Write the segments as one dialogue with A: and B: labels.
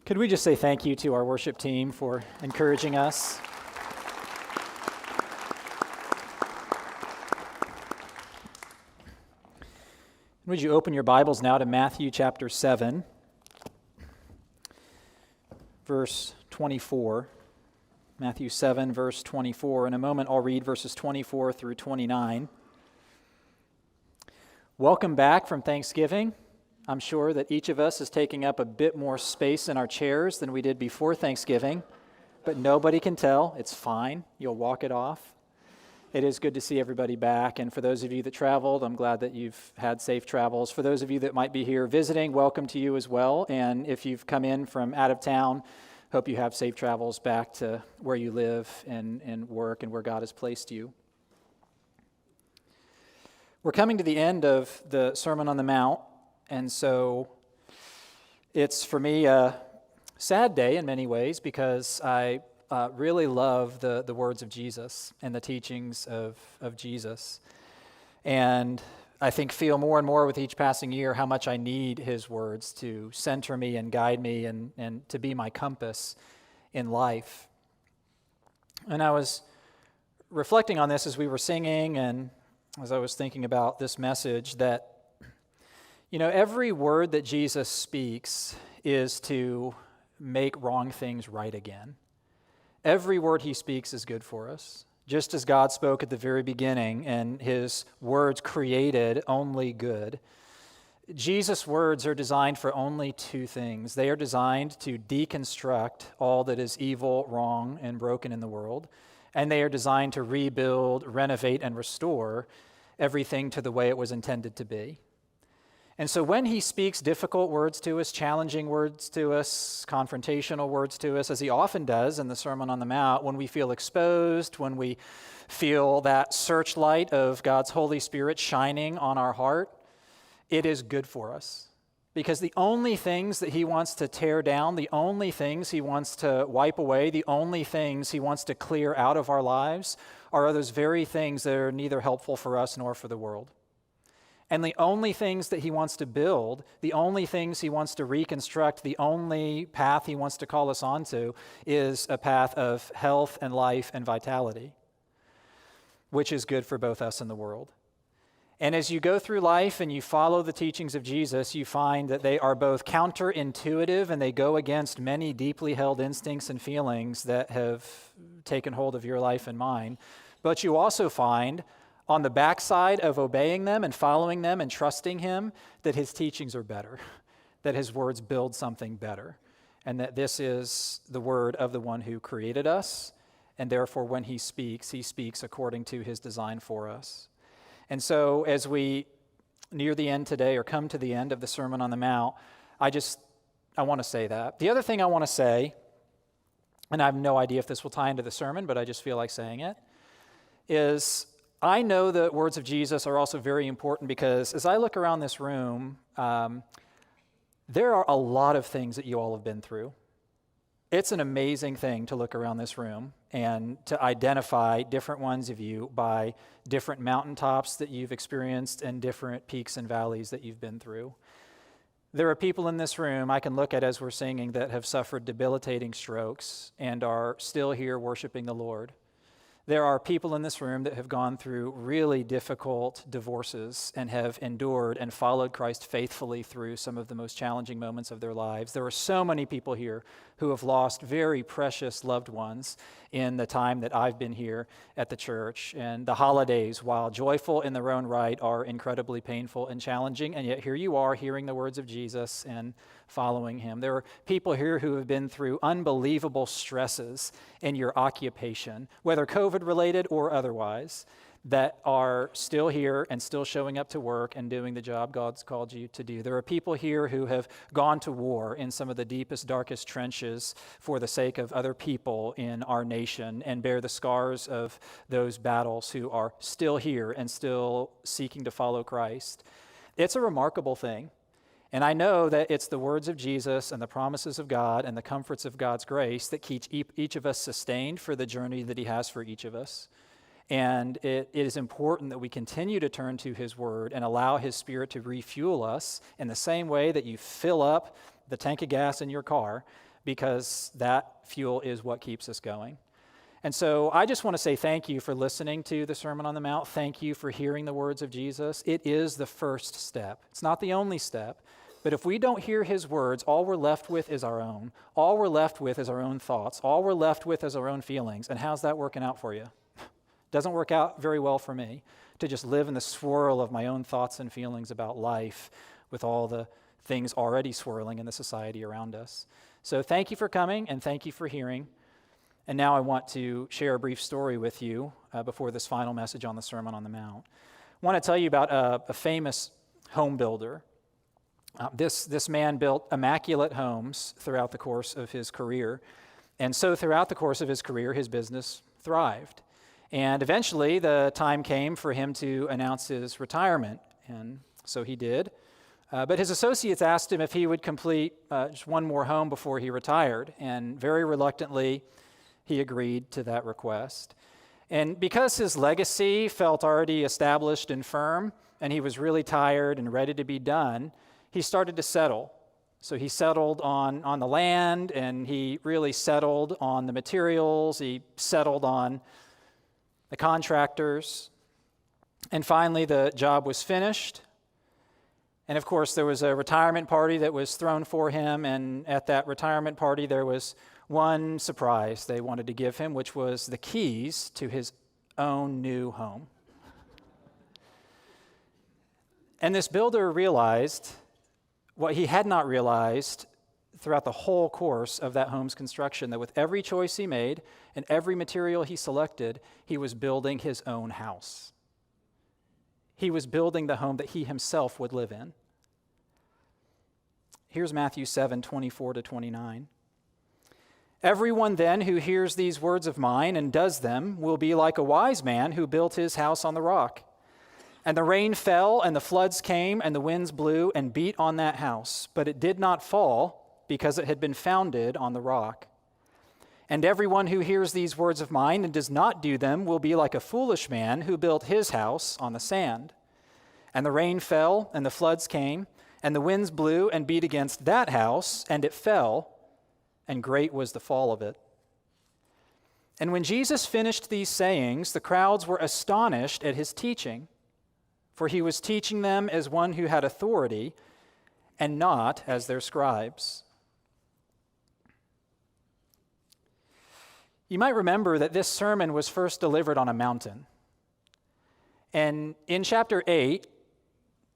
A: Could we just say thank you to our worship team for encouraging us? Would you open your Bibles now to Matthew chapter 7, verse 24. Matthew 7, verse 24. In a moment, I'll read verses 24 through 29. Welcome back from Thanksgiving. I'm sure that each of us is taking up a bit more space in our chairs than we did before Thanksgiving, but nobody can tell. It's fine. You'll walk it off. It is good to see everybody back, and for those of you that traveled, I'm glad that you've had safe travels. For those of you that might be here visiting, welcome to you as well, and if you've come in from out of town, hope you have safe travels back to where you live and work and where God has placed you. We're coming to the end of the Sermon on the Mount, and so it's for me a sad day in many ways because I really love the words of Jesus and the teachings of Jesus. And I think feel more and more with each passing year how much I need his words to center me and guide me and to be my compass in life. And I was reflecting on this as we were singing and as I was thinking about this message that, you know, every word that Jesus speaks is to make wrong things right again. Every word he speaks is good for us. Just as God spoke at the very beginning and his words created only good, Jesus' words are designed for only two things. They are designed to deconstruct all that is evil, wrong, and broken in the world, and they are designed to rebuild, renovate, and restore everything to the way it was intended to be. And so when he speaks difficult words to us, challenging words to us, confrontational words to us, as he often does in the Sermon on the Mount, when we feel exposed, when we feel that searchlight of God's Holy Spirit shining on our heart, it is good for us. Because the only things that he wants to tear down, the only things he wants to wipe away, the only things he wants to clear out of our lives are those very things that are neither helpful for us nor for the world. And the only things that he wants to build, the only things he wants to reconstruct, the only path he wants to call us onto is a path of health and life and vitality, which is good for both us and the world. And as you go through life and you follow the teachings of Jesus, you find that they are both counterintuitive and they go against many deeply held instincts and feelings that have taken hold of your life and mine. But you also find on the backside of obeying them and following them and trusting him, that his teachings are better, that his words build something better, and that this is the word of the one who created us, and therefore when he speaks according to his design for us. And so as we near the end today or come to the end of the Sermon on the Mount, I want to say that. The other thing I want to say, and I have no idea if this will tie into the sermon, but I just feel like saying it, is I know the words of Jesus are also very important because as I look around this room, there are a lot of things that you all have been through. It's an amazing thing to look around this room and to identify different ones of you by different mountaintops that you've experienced and different peaks and valleys that you've been through. There are people in this room I can look at as we're singing that have suffered debilitating strokes and are still here worshiping the Lord. There are people in this room that have gone through really difficult divorces and have endured and followed Christ faithfully through some of the most challenging moments of their lives. There are so many people here who have lost very precious loved ones in the time that I've been here at the church. And the holidays, while joyful in their own right, are incredibly painful and challenging. And yet here you are hearing the words of Jesus and following him. There are people here who have been through unbelievable stresses in your occupation, whether COVID-related or otherwise, that are still here and still showing up to work and doing the job God's called you to do. There are people here who have gone to war in some of the deepest, darkest trenches for the sake of other people in our nation and bear the scars of those battles who are still here and still seeking to follow Christ. It's a remarkable thing. And I know that it's the words of Jesus and the promises of God and the comforts of God's grace that keep each of us sustained for the journey that he has for each of us. And it is important that we continue to turn to his word and allow his Spirit to refuel us in the same way that you fill up the tank of gas in your car because that fuel is what keeps us going. And so I just want to say thank you for listening to the Sermon on the Mount. Thank you for hearing the words of Jesus. It is the first step. It's not the only step. But if we don't hear his words, all we're left with is our own. All we're left with is our own thoughts. All we're left with is our own feelings. And how's that working out for you? Doesn't work out very well for me to just live in the swirl of my own thoughts and feelings about life with all the things already swirling in the society around us. So thank you for coming and thank you for hearing. And now I want to share a brief story with you before this final message on the Sermon on the Mount. I want to tell you about a famous home builder. This man built immaculate homes throughout the course of his career. And so throughout the course of his career, his business thrived. And eventually the time came for him to announce his retirement. And so he did. But his associates asked him if he would complete just one more home before he retired. And very reluctantly, he agreed to that request. And because his legacy felt already established and firm, and he was really tired and ready to be done, he started to settle. So he settled on the land, and he really settled on the materials. He settled on the contractors. And finally, the job was finished. And of course, there was a retirement party that was thrown for him. And at that retirement party, there was one surprise they wanted to give him, which was the keys to his own new home. And this builder realized what he had not realized throughout the whole course of that home's construction, that with every choice he made and every material he selected, he was building his own house. He was building the home that he himself would live in. Here's Matthew 7:24-29. Everyone then who hears these words of mine and does them will be like a wise man who built his house on the rock. And the rain fell, and the floods came, and the winds blew and beat on that house. But it did not fall, because it had been founded on the rock. And everyone who hears these words of mine and does not do them will be like a foolish man who built his house on the sand. And the rain fell, and the floods came, and the winds blew and beat against that house, and it fell, and great was the fall of it. And when Jesus finished these sayings, the crowds were astonished at his teaching, for he was teaching them as one who had authority, and not as their scribes. You might remember that this sermon was first delivered on a mountain. And in chapter 8,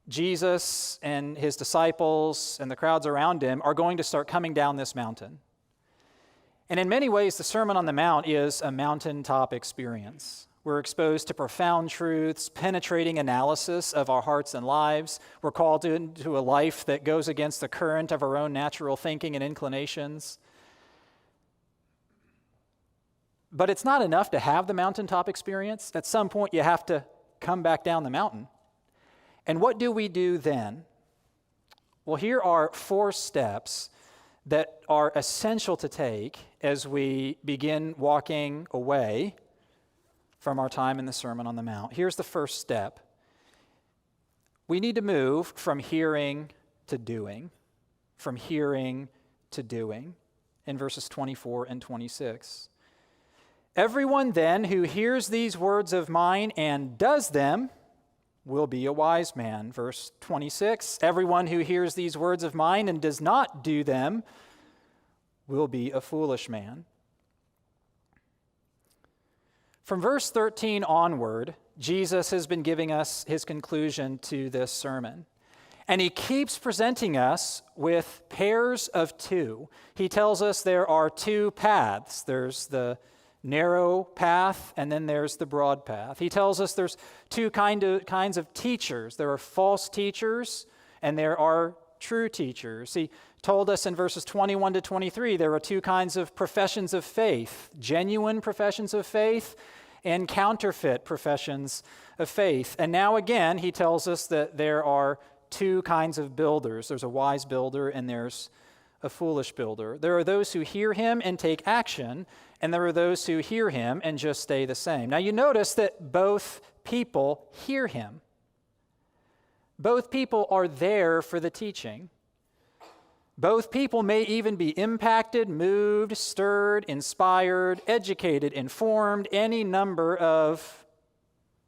A: Jesus and his disciples and the crowds around him are going to start coming down this mountain. And in many ways, the Sermon on the Mount is a mountaintop experience. We're exposed to profound truths, penetrating analysis of our hearts and lives. We're called into a life that goes against the current of our own natural thinking and inclinations. But it's not enough to have the mountaintop experience. At some point, you have to come back down the mountain. And what do we do then? Well, here are 4 steps that are essential to take as we begin walking away from our time in the Sermon on the Mount. Here's the first step. We need to move from hearing to doing. From hearing to doing. In verses 24 and 26. Everyone then who hears these words of mine and does them will be a wise man. Verse 26, everyone who hears these words of mine and does not do them will be a foolish man. From verse 13 onward, Jesus has been giving us his conclusion to this sermon. And he keeps presenting us with pairs of 2. He tells us there are 2 paths. There's the narrow path, and then there's the broad path. He tells us there's 2 kinds of teachers. There are false teachers, and there are true teachers. He told us in verses 21 to 23 there are 2 kinds of professions of faith, genuine professions of faith and counterfeit professions of faith. And now again, he tells us that there are 2 kinds of builders. There's a wise builder and there's a foolish builder. There are those who hear him and take action, and there are those who hear him and just stay the same. Now you notice that both people hear him. Both people are there for the teaching. Both people may even be impacted, moved, stirred, inspired, educated, informed, any number of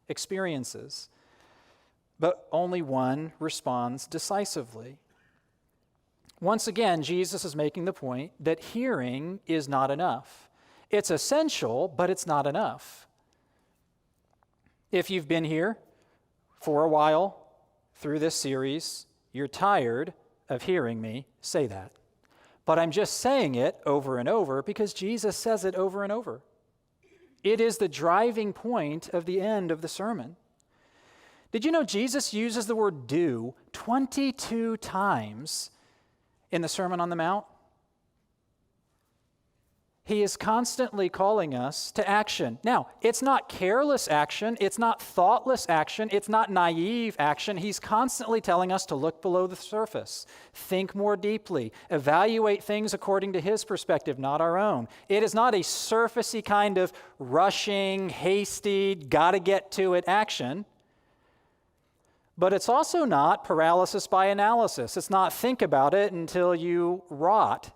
A: experiences. But only one responds decisively. Once again, Jesus is making the point that hearing is not enough. It's essential, but it's not enough. If you've been here for a while through this series, you're tired of hearing me say that. But I'm just saying it over and over because Jesus says it over and over. It is the driving point of the end of the sermon. Did you know Jesus uses the word do 22 times in the Sermon on the Mount? He is constantly calling us to action. Now, it's not careless action, it's not thoughtless action, it's not naive action. He's constantly telling us to look below the surface, think more deeply, evaluate things according to his perspective, not our own. It is not a surfacey kind of rushing, hasty, gotta get to it action. But it's also not paralysis by analysis. It's not think about it until you rot.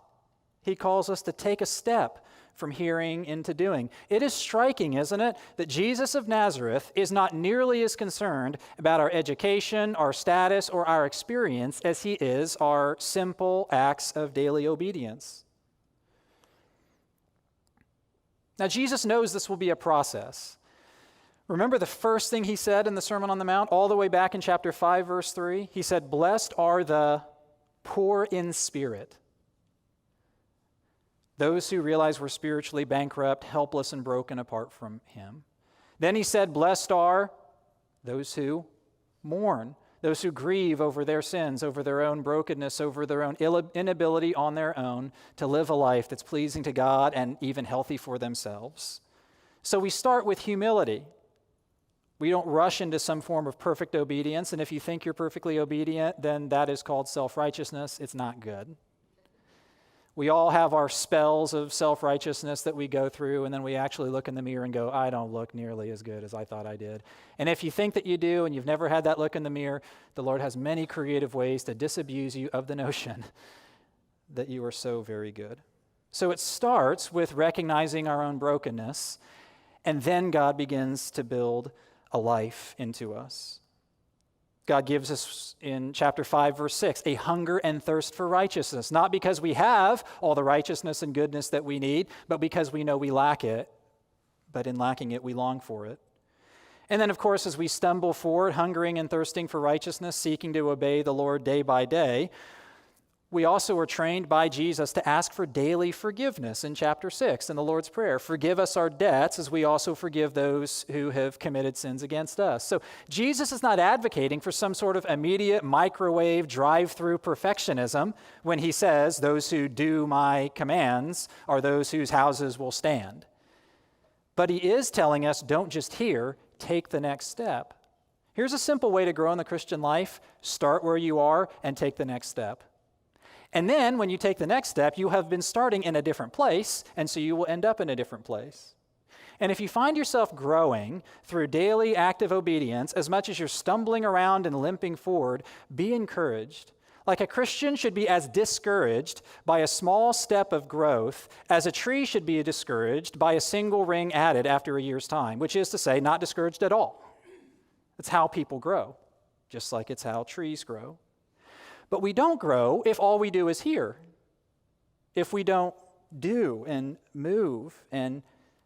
A: He calls us to take a step from hearing into doing. It is striking, isn't it, that Jesus of Nazareth is not nearly as concerned about our education, our status, or our experience as he is our simple acts of daily obedience. Now, Jesus knows this will be a process. Remember the first thing he said in the Sermon on the Mount, all the way back in chapter 5, verse 3? He said, "Blessed are the poor in spirit." Those who realize we're spiritually bankrupt, helpless, and broken apart from him. Then he said, "Blessed are those who mourn, those who grieve over their sins, over their own brokenness, over their own inability on their own to live a life that's pleasing to God and even healthy for themselves." So we start with humility. We don't rush into some form of perfect obedience, and if you think you're perfectly obedient, then that is called self-righteousness. It's not good. We all have our spells of self-righteousness that we go through, and then we actually look in the mirror and go, I don't look nearly as good as I thought I did. And if you think that you do and you've never had that look in the mirror, the Lord has many creative ways to disabuse you of the notion that you are so very good. So it starts with recognizing our own brokenness, and then God begins to build a life into us. God gives us in chapter 5, verse 6, a hunger and thirst for righteousness, not because we have all the righteousness and goodness that we need, but because we know we lack it, but in lacking it, we long for it. And then, of course, as we stumble forward, hungering and thirsting for righteousness, seeking to obey the Lord day by day, we also are trained by Jesus to ask for daily forgiveness in chapter 6 in the Lord's Prayer. Forgive us our debts as we also forgive those who have committed sins against us. So Jesus is not advocating for some sort of immediate microwave drive-through perfectionism when he says those who do my commands are those whose houses will stand. But he is telling us don't just hear, take the next step. Here's a simple way to grow in the Christian life. Start where you are and take the next step. And then when you take the next step, you have been starting in a different place, and so you will end up in a different place. And if you find yourself growing through daily active obedience as much as you're stumbling around and limping forward, be encouraged. Like a Christian should be as discouraged by a small step of growth as a tree should be discouraged by a single ring added after a year's time, which is to say, not discouraged at all. That's how people grow, just like it's how trees grow. But we don't grow if all we do is hear, if we don't do and move and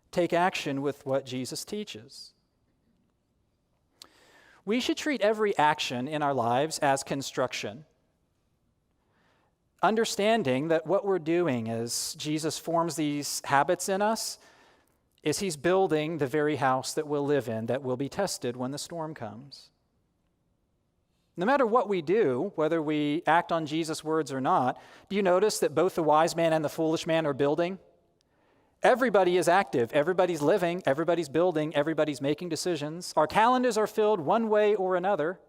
A: take action with what Jesus teaches. We should treat every action in our lives as construction, understanding that what we're doing as Jesus forms these habits in us is he's building the very house that we'll live in, that will be tested when the storm comes. No matter what we do, whether we act on Jesus' words or not, do you notice that both the wise man and the foolish man are building? Everybody is active. Everybody's living. Everybody's building. Everybody's making decisions. Our calendars are filled one way or another.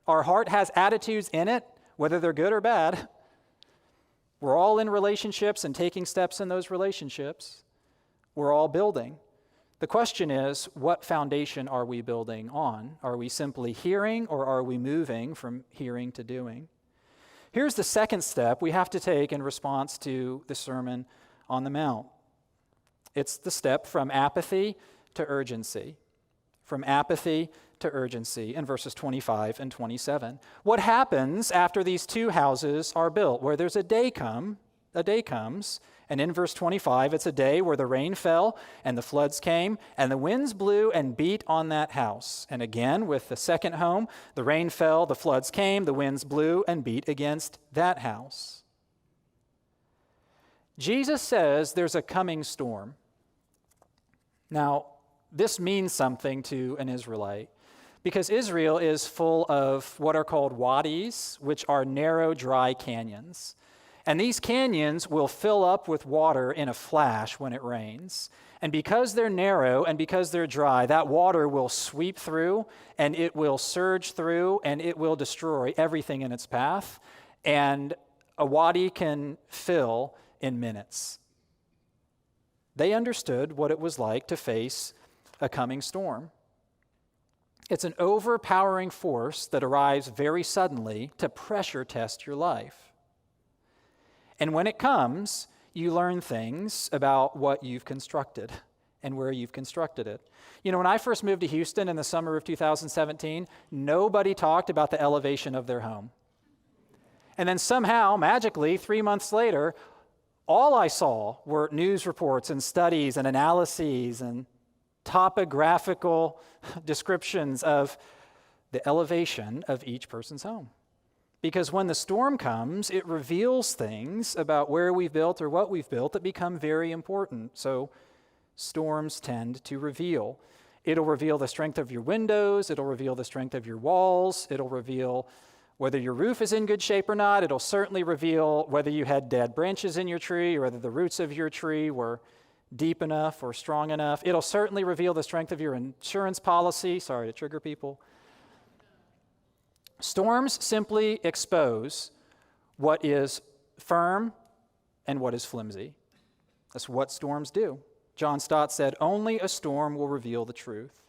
A: Our heart has attitudes in it, whether they're good or bad. We're all in relationships and taking steps in those relationships. We're all building. The question is, what foundation are we building on? Are we simply hearing, or are we moving from hearing to doing? Here's the second step we have to take in response to the Sermon on the Mount. It's the step from apathy to urgency. From apathy to urgency in verses 25 and 27. What happens after these two houses are built? Where there's a day comes, and in verse 25, it's a day where the rain fell and the floods came and the winds blew and beat on that house. And again, with the second home, the rain fell, the floods came, the winds blew and beat against that house. Jesus says there's a coming storm. Now, this means something to an Israelite because Israel is full of what are called wadis, which are narrow, dry canyons. And these canyons will fill up with water in a flash when it rains. And because they're narrow and because they're dry, that water will sweep through and it will surge through and it will destroy everything in its path. And a wadi can fill in minutes. They understood what it was like to face a coming storm. It's an overpowering force that arrives very suddenly to pressure test your life. And when it comes, you learn things about what you've constructed and where you've constructed it. You know, when I first moved to Houston in the summer of 2017, nobody talked about the elevation of their home. And then somehow, magically, 3 months later, all I saw were news reports and studies and analyses and topographical descriptions of the elevation of each person's home. Because when the storm comes, it reveals things about where we've built or what we've built that become very important. So storms tend to reveal. It'll reveal the strength of your windows. It'll reveal the strength of your walls. It'll reveal whether your roof is in good shape or not. It'll certainly reveal whether you had dead branches in your tree or whether the roots of your tree were deep enough or strong enough. It'll certainly reveal the strength of your insurance policy. Sorry to trigger people. Storms simply expose what is firm and what is flimsy. That's what storms do. John Stott said, "Only a storm will reveal the truth."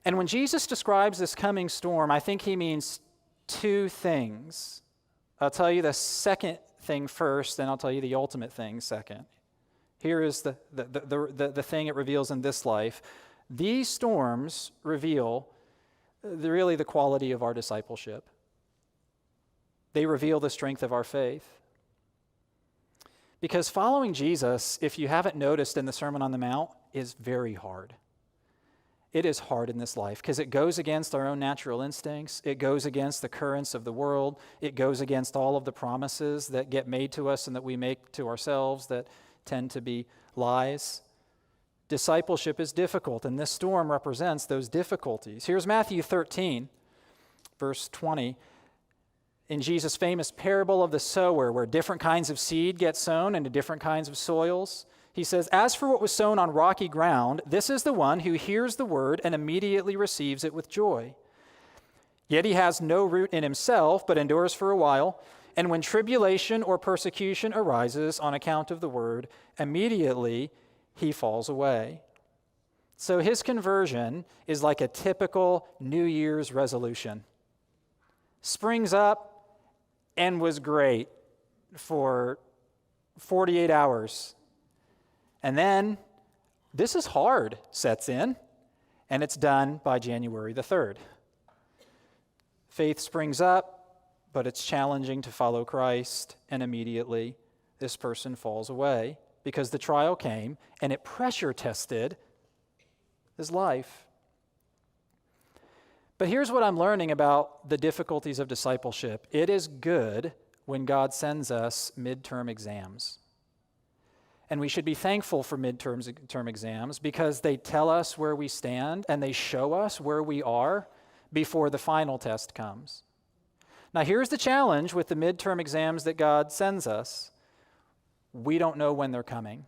A: And when Jesus describes this coming storm, I think he means two things. I'll tell you the second thing first, then I'll tell you the ultimate thing second. Here is the thing it reveals in this life. These storms reveal really the quality of our discipleship. They reveal the strength of our faith. Because following Jesus, if you haven't noticed in the Sermon on the Mount, is very hard. It is hard in this life because it goes against our own natural instincts. It goes against the currents of the world. It goes against all of the promises that get made to us and that we make to ourselves that tend to be lies. Discipleship is difficult, and this storm represents those difficulties. Here's Matthew 13, verse 20. In Jesus' famous parable of the sower, where different kinds of seed get sown into different kinds of soils, he says, "As for what was sown on rocky ground, this is the one who hears the word and immediately receives it with joy. Yet he has no root in himself, but endures for a while. And when tribulation or persecution arises on account of the word, immediately he falls away." So his conversion is like a typical New Year's resolution. Springs up and was great for 48 hours. And then this is hard sets in, and it's done by January the 3rd. Faith springs up, but it's challenging to follow Christ, and immediately this person falls away because the trial came and it pressure tested his life. But here's what I'm learning about the difficulties of discipleship. It is good when God sends us midterm exams. And we should be thankful for midterm exams because they tell us where we stand and they show us where we are before the final test comes. Now, here's the challenge with the midterm exams that God sends us. We don't know when they're coming.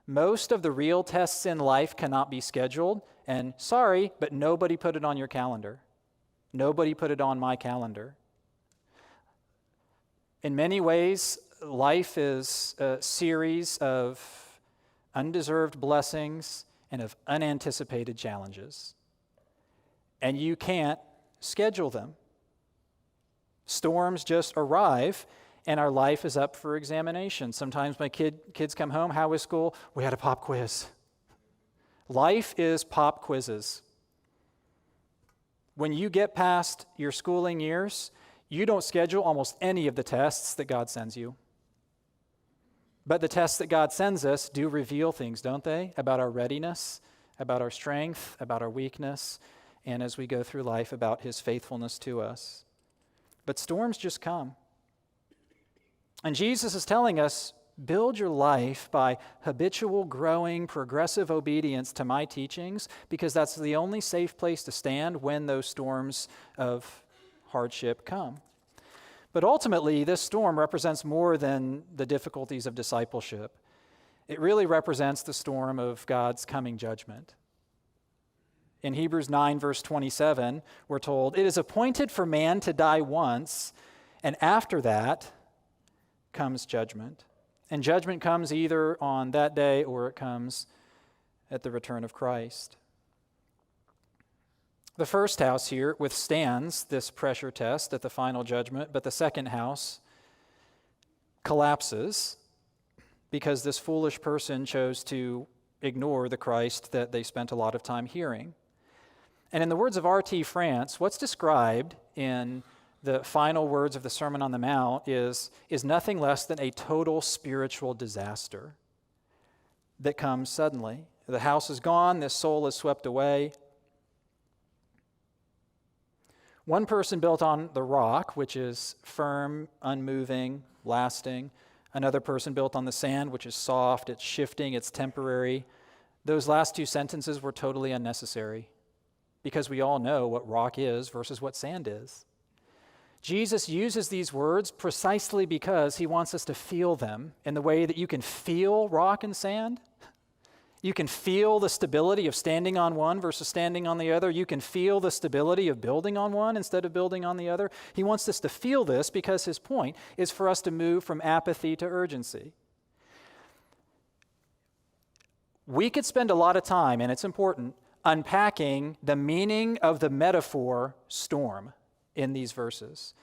A: Most of the real tests in life cannot be scheduled, and sorry, but nobody put it on your calendar. Nobody put it on my calendar. In many ways, life is a series of undeserved blessings and of unanticipated challenges. And you can't schedule them. Storms just arrive, and our life is up for examination. Sometimes my kids come home, how was school? We had a pop quiz. Life is pop quizzes. When you get past your schooling years, you don't schedule almost any of the tests that God sends you. But the tests that God sends us do reveal things, don't they? About our readiness, about our strength, about our weakness, and as we go through life, about his faithfulness to us. But storms just come. And Jesus is telling us, build your life by habitual, growing, progressive obedience to my teachings, because that's the only safe place to stand when those storms of hardship come. But ultimately, this storm represents more than the difficulties of discipleship. It really represents the storm of God's coming judgment. In Hebrews 9, verse 27, we're told, "It is appointed for man to die once, and after that comes judgment." And judgment comes either on that day or it comes at the return of Christ. The first house here withstands this pressure test at the final judgment, but the second house collapses because this foolish person chose to ignore the Christ that they spent a lot of time hearing. And in the words of R.T. France, what's described in the final words of the Sermon on the Mount is nothing less than a total spiritual disaster that comes suddenly. The house is gone, this soul is swept away. One person built on the rock, which is firm, unmoving, lasting. Another person built on the sand, which is soft, it's shifting, it's temporary. Those last two sentences were totally unnecessary, because we all know what rock is versus what sand is. Jesus uses these words precisely because he wants us to feel them in the way that you can feel rock and sand. You can feel the stability of standing on one versus standing on the other. You can feel the stability of building on one instead of building on the other. He wants us to feel this because his point is for us to move from apathy to urgency. We could spend a lot of time, and it's important, unpacking the meaning of the metaphor storm in these verses.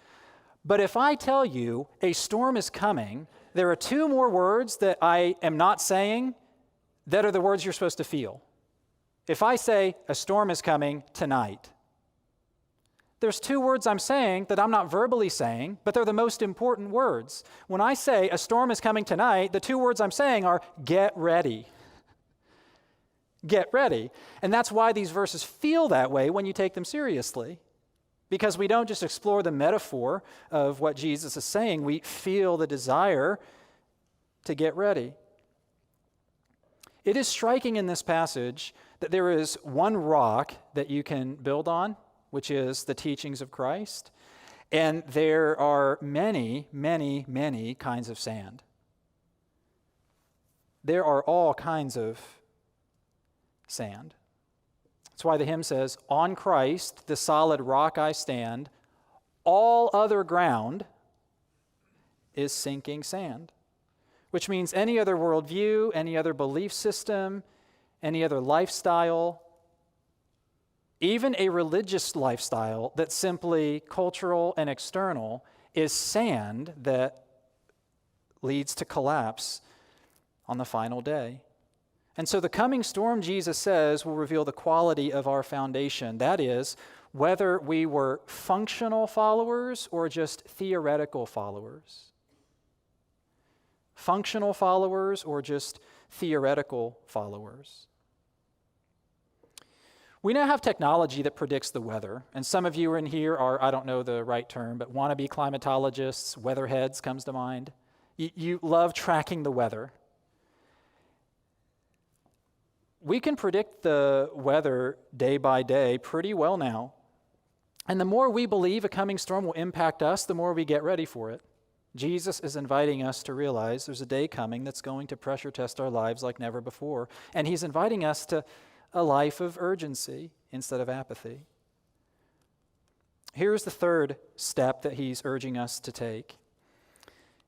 A: But if I tell you a storm is coming, there are two more words that I am not saying that are the words you're supposed to feel. If I say a storm is coming tonight, there's two words I'm saying that I'm not verbally saying, but they're the most important words. When I say a storm is coming tonight, the two words I'm saying are get ready. Get ready. And that's why these verses feel that way when you take them seriously. Because we don't just explore the metaphor of what Jesus is saying, we feel the desire to get ready. It is striking in this passage that there is one rock that you can build on, which is the teachings of Christ, and there are many, many, many kinds of sand. There are all kinds of sand. That's why the hymn says, "On Christ, the solid rock I stand, all other ground is sinking sand," which means any other worldview, any other belief system, any other lifestyle, even a religious lifestyle that's simply cultural and external, is sand that leads to collapse on the final day. And so the coming storm, Jesus says, will reveal the quality of our foundation. That is, whether we were functional followers or just theoretical followers. Functional followers or just theoretical followers. We now have technology that predicts the weather. And some of you in here are, I don't know the right term, but wannabe climatologists, weatherheads comes to mind. You love tracking the weather. We can predict the weather day by day pretty well now. And the more we believe a coming storm will impact us, the more we get ready for it. Jesus is inviting us to realize there's a day coming that's going to pressure test our lives like never before. And he's inviting us to a life of urgency instead of apathy. Here's the third step that he's urging us to take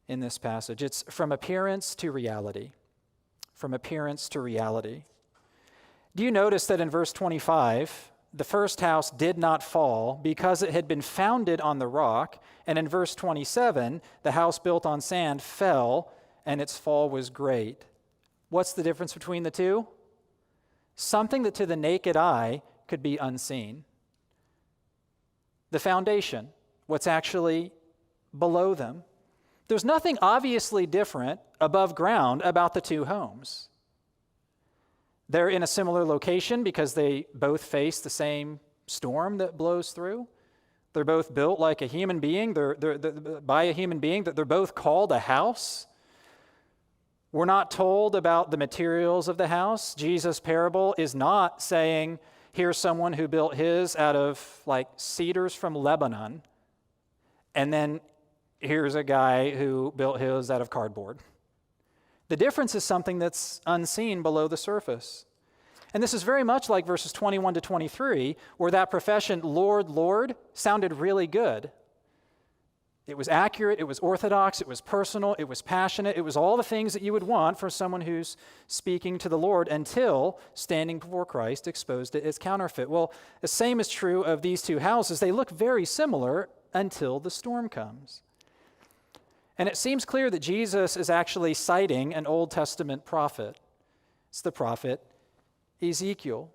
A: in this passage. It's from appearance to reality. From appearance to reality. Do you notice that in verse 25, the first house did not fall because it had been founded on the rock. And in verse 27, the house built on sand fell, and its fall was great. What's the difference between the two? Something that to the naked eye could be unseen. The foundation, what's actually below them. There's nothing obviously different above ground about the two homes. They're in a similar location because they both face the same storm that blows through. They're both built like a human being. They're by a human being. They're both called a house. We're not told about the materials of the house. Jesus' parable is not saying, here's someone who built his out of like cedars from Lebanon, and then here's a guy who built his out of cardboard. The difference is something that's unseen below the surface. And this is very much like verses 21 to 23, where that profession, Lord, Lord, sounded really good. It was accurate, it was orthodox, it was personal, it was passionate, it was all the things that you would want for someone who's speaking to the Lord until standing before Christ exposed it as counterfeit. Well, the same is true of these two houses. They look very similar until the storm comes. And it seems clear that Jesus is actually citing an Old Testament prophet. It's the prophet Ezekiel.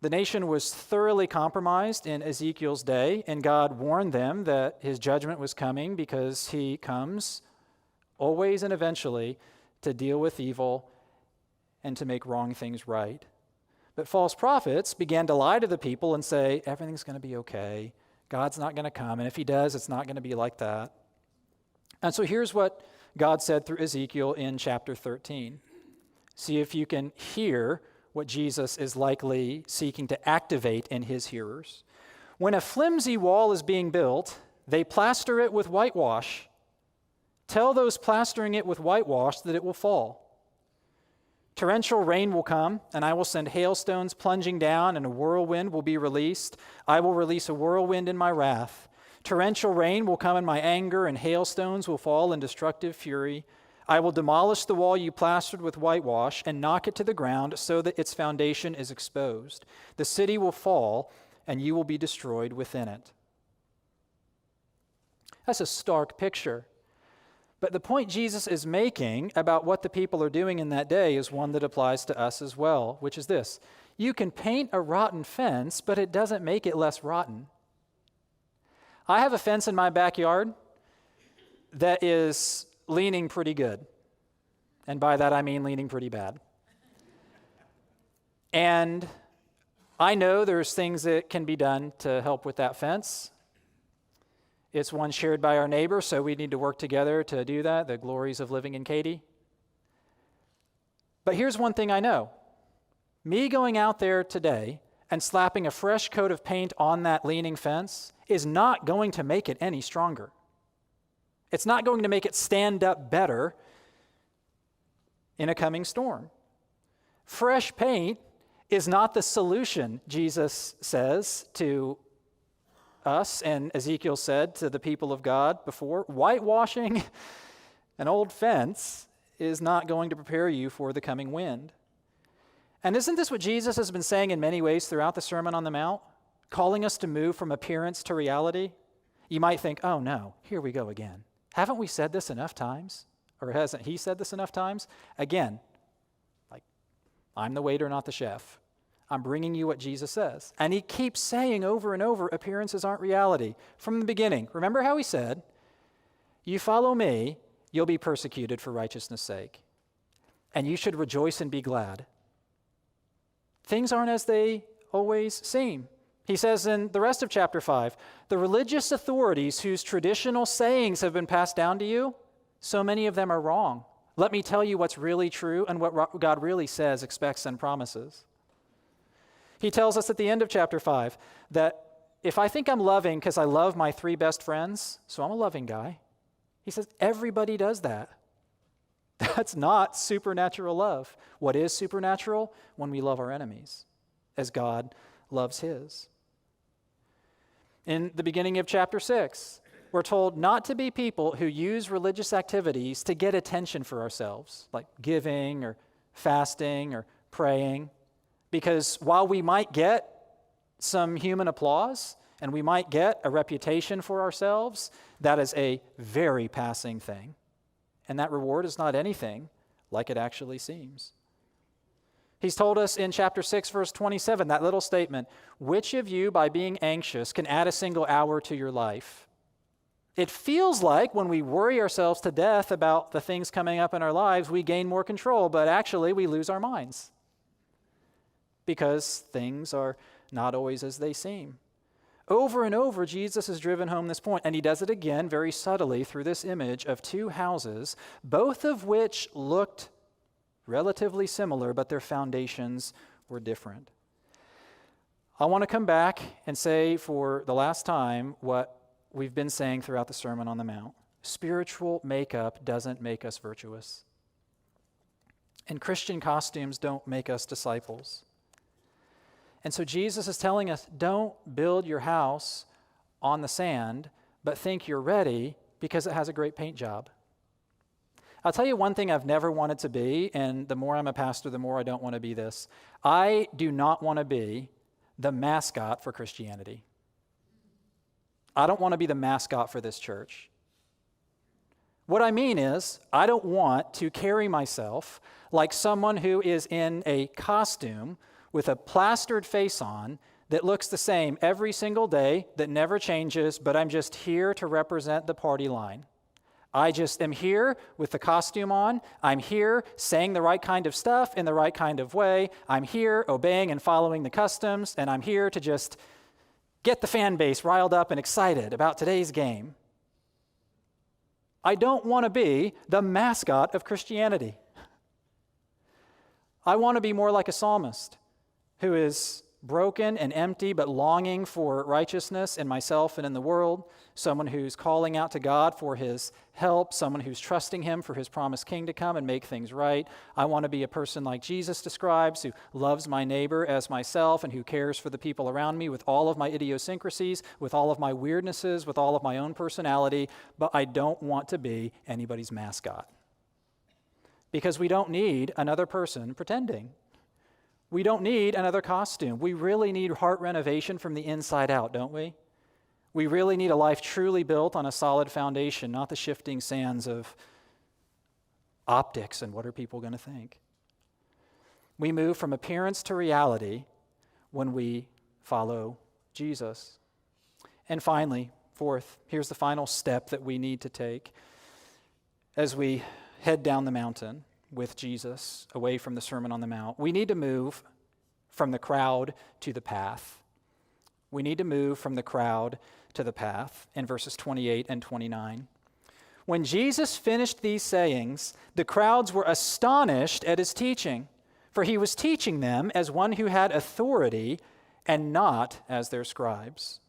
A: The nation was thoroughly compromised in Ezekiel's day, and God warned them that his judgment was coming because he comes always and eventually to deal with evil and to make wrong things right. But false prophets began to lie to the people and say, everything's going to be okay. God's not going to come, and if he does, it's not going to be like that. And so here's what God said through Ezekiel in chapter 13. See if you can hear what Jesus is likely seeking to activate in his hearers. When a flimsy wall is being built, they plaster it with whitewash. Tell those plastering it with whitewash that it will fall. Torrential rain will come, and I will send hailstones plunging down, and a whirlwind will be released. I will release a whirlwind in my wrath. Torrential rain will come in my anger, and hailstones will fall in destructive fury. I will demolish the wall you plastered with whitewash and knock it to the ground so that its foundation is exposed. The city will fall, and you will be destroyed within it. That's a stark picture. But the point Jesus is making about what the people are doing in that day is one that applies to us as well, which is this. You can paint a rotten fence, but it doesn't make it less rotten. I have a fence in my backyard that is leaning pretty good. And by that I mean leaning pretty bad. And I know there's things that can be done to help with that fence. It's one shared by our neighbor, so we need to work together to do that, the glories of living in Katy. But here's one thing I know. Me going out there today and slapping a fresh coat of paint on that leaning fence is not going to make it any stronger. It's not going to make it stand up better in a coming storm. Fresh paint is not the solution, Jesus says to us, and Ezekiel said to the people of God before. Whitewashing an old fence is not going to prepare you for the coming wind. And isn't this what Jesus has been saying in many ways throughout the Sermon on the Mount? Calling us to move from appearance to reality? You might think, oh no, here we go again. Haven't we said this enough times? Or hasn't he said this enough times? Again, like, I'm the waiter, not the chef. I'm bringing you what Jesus says. And he keeps saying over and over, appearances aren't reality. From the beginning, remember how he said, you follow me, you'll be persecuted for righteousness' sake. And you should rejoice and be glad. Things aren't as they always seem. He says in the rest of chapter 5, the religious authorities whose traditional sayings have been passed down to you, so many of them are wrong. Let me tell you what's really true and what God really says, expects, and promises. He tells us at the end of chapter 5 that if I think I'm loving because I love my 3 best friends, so I'm a loving guy, he says everybody does that. That's not supernatural love. What is supernatural? When we love our enemies, as God loves his. In the beginning of chapter 6, we're told not to be people who use religious activities to get attention for ourselves, like giving or fasting or praying, because while we might get some human applause, and we might get a reputation for ourselves. That is a very passing thing. And that reward is not anything like it actually seems. He's told us in chapter 6, verse 27, that little statement, which of you, by being anxious, can add a single hour to your life? It feels like when we worry ourselves to death about the things coming up in our lives, we gain more control, but actually we lose our minds because things are not always as they seem. Over and over, Jesus has driven home this point, and he does it again very subtly through this image of two houses, both of which looked relatively similar, but their foundations were different. I want to come back and say for the last time what we've been saying throughout the Sermon on the Mount. Spiritual makeup doesn't make us virtuous. And Christian costumes don't make us disciples. And so Jesus is telling us, don't build your house on the sand, but think you're ready because it has a great paint job. I'll tell you one thing I've never wanted to be, and the more I'm a pastor, the more I don't want to be this. I do not want to be the mascot for Christianity. I don't want to be the mascot for this church. What I mean is, I don't want to carry myself like someone who is in a costume with a plastered face on that looks the same every single day, that never changes, but I'm just here to represent the party line. I just am here with the costume on. I'm here saying the right kind of stuff in the right kind of way. I'm here obeying and following the customs, and I'm here to just get the fan base riled up and excited about today's game. I don't want to be the mascot of Christianity. I want to be more like a psalmist who is broken and empty but longing for righteousness in myself and in the world, someone who's calling out to God for his help, someone who's trusting him for his promised king to come and make things right. I want to be a person like Jesus describes, who loves my neighbor as myself and who cares for the people around me with all of my idiosyncrasies, with all of my weirdnesses, with all of my own personality, but I don't want to be anybody's mascot. Because we don't need another person pretending. We don't need another costume. We really need heart renovation from the inside out, don't we? We really need a life truly built on a solid foundation, not the shifting sands of optics and what are people going to think. We move from appearance to reality when we follow Jesus. And finally, fourth, here's the final step that we need to take as we head down the mountain with Jesus away from the Sermon on the Mount. We need to move from the crowd to the path. We need to move from the crowd to the path in verses 28 and 29. When Jesus finished these sayings, the crowds were astonished at his teaching, for he was teaching them as one who had authority and not as their scribes.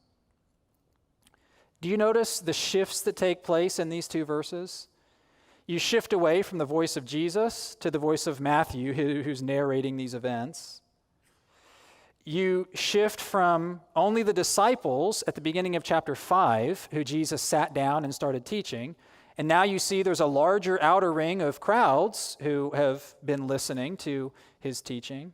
A: Do you notice the shifts that take place in these two verses? You shift away from the voice of Jesus to the voice of Matthew, who's narrating these events. You shift from only the disciples at the beginning of chapter 5, who Jesus sat down and started teaching, and now you see there's a larger outer ring of crowds who have been listening to his teaching.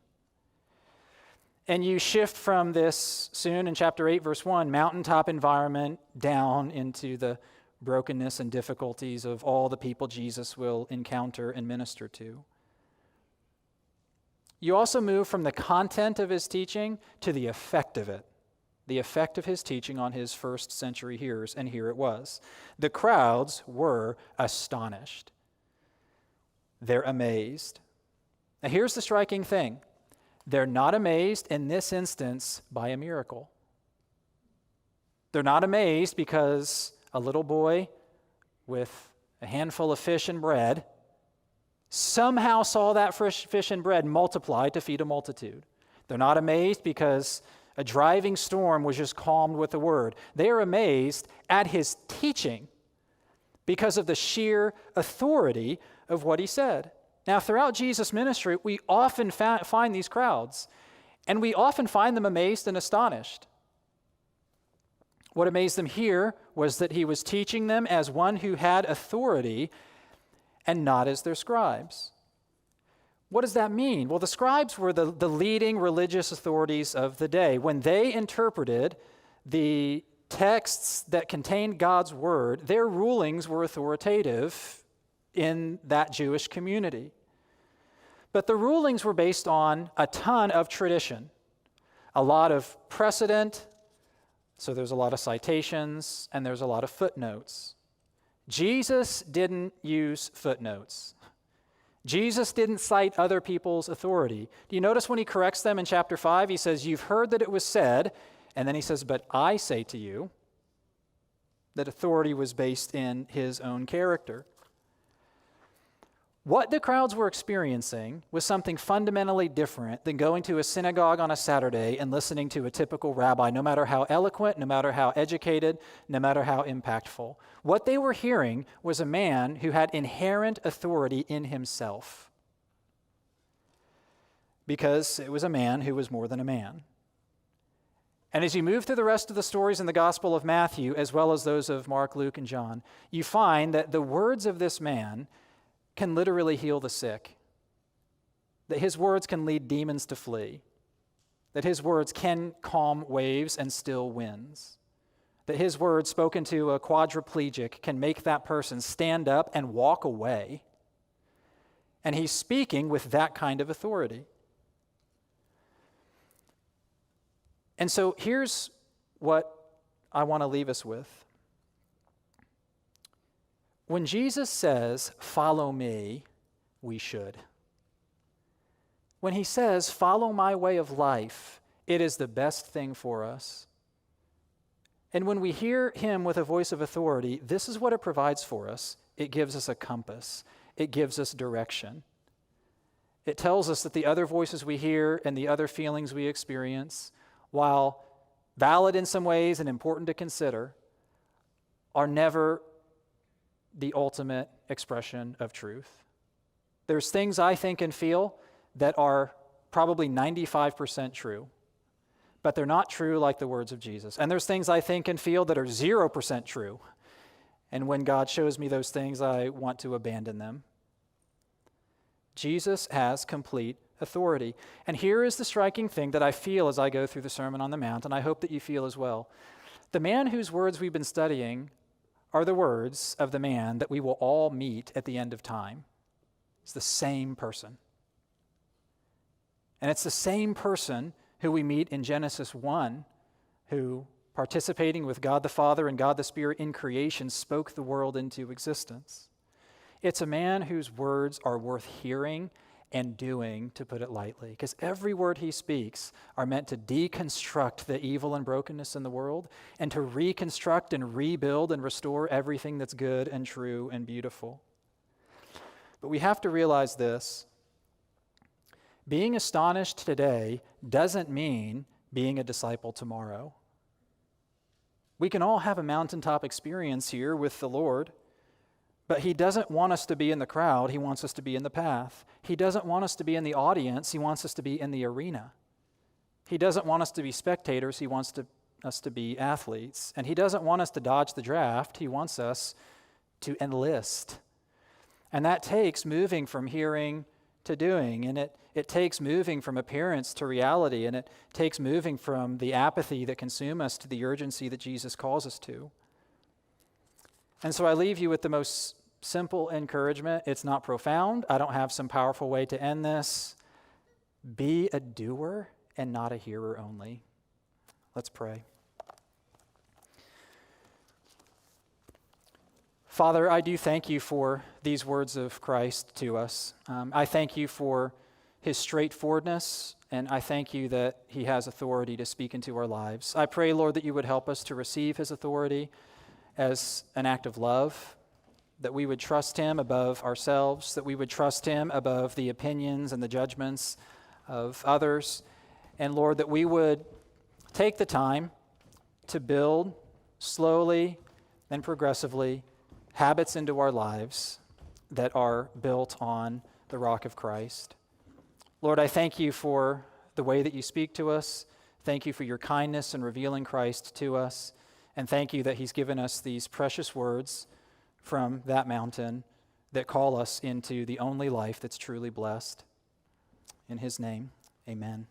A: And you shift from this soon in chapter 8, verse 1, mountaintop environment down into the brokenness and difficulties of all the people Jesus will encounter and minister to. You also move from the content of his teaching to the effect of it, the effect of his teaching on his first century hearers, and here it was. The crowds were astonished. They're amazed. Now here's the striking thing. They're not amazed in this instance by a miracle. They're not amazed because a little boy with a handful of fish and bread somehow saw that fish and bread multiplied to feed a multitude. They're not amazed because a driving storm was just calmed with a word. They are amazed at his teaching because of the sheer authority of what he said. Now, throughout Jesus' ministry, we often find these crowds, and we often find them amazed and astonished. What amazed them here was that he was teaching them as one who had authority and not as their scribes. What does that mean? Well, the scribes were the leading religious authorities of the day. When they interpreted the texts that contained God's word, their rulings were authoritative in that Jewish community. But the rulings were based on a ton of tradition, a lot of precedent, so there's a lot of citations, and there's a lot of footnotes. Jesus didn't use footnotes. Jesus didn't cite other people's authority. Do you notice when he corrects them in chapter 5, he says, "You've heard that it was said," and then he says, "But I say to you," that authority was based in his own character. What the crowds were experiencing was something fundamentally different than going to a synagogue on a Saturday and listening to a typical rabbi, no matter how eloquent, no matter how educated, no matter how impactful. What they were hearing was a man who had inherent authority in himself, because it was a man who was more than a man. And as you move through the rest of the stories in the Gospel of Matthew, as well as those of Mark, Luke, and John, you find that the words of this man can literally heal the sick, that his words can lead demons to flee, that his words can calm waves and still winds, that his words spoken to a quadriplegic can make that person stand up and walk away. And he's speaking with that kind of authority. And so here's what I want to leave us with. When Jesus says, "Follow me," we should. When he says, "Follow my way of life," it is the best thing for us. And when we hear him with a voice of authority, this is what it provides for us. It gives us a compass. It gives us direction. It tells us that the other voices we hear and the other feelings we experience, while valid in some ways and important to consider, are never the ultimate expression of truth. There's things I think and feel that are probably 95% true, but they're not true like the words of Jesus. And there's things I think and feel that are 0% true. And when God shows me those things, I want to abandon them. Jesus has complete authority. And here is the striking thing that I feel as I go through the Sermon on the Mount, and I hope that you feel as well. The man whose words we've been studying are the words of the man that we will all meet at the end of time. It's the same person. And it's the same person who we meet in Genesis 1, who, participating with God the Father and God the Spirit in creation, spoke the world into existence. It's a man whose words are worth hearing and doing, to put it lightly, because every word he speaks are meant to deconstruct the evil and brokenness in the world and to reconstruct and rebuild and restore everything that's good and true and beautiful. But we have to realize this. Being astonished today doesn't mean being a disciple tomorrow. We can all have a mountaintop experience here with the Lord, but he doesn't want us to be in the crowd. He wants us to be in the path. He doesn't want us to be in the audience. He wants us to be in the arena. He doesn't want us to be spectators. He wants us to be athletes. And he doesn't want us to dodge the draft. He wants us to enlist. And that takes moving from hearing to doing. And it takes moving from appearance to reality. And it takes moving from the apathy that consumes us to the urgency that Jesus calls us to. And so I leave you with the most simple encouragement. It's not profound. I don't have some powerful way to end this. Be a doer and not a hearer only. Let's pray. Father, I do thank you for these words of Christ to us. I thank you for his straightforwardness, and I thank you that he has authority to speak into our lives. I pray, Lord, that you would help us to receive his authority as an act of love, that we would trust him above ourselves, that we would trust him above the opinions and the judgments of others, and Lord, that we would take the time to build slowly and progressively habits into our lives that are built on the rock of Christ. Lord, I thank you for the way that you speak to us. Thank you for your kindness in revealing Christ to us. And thank you that he's given us these precious words from that mountain that call us into the only life that's truly blessed. In his name, amen.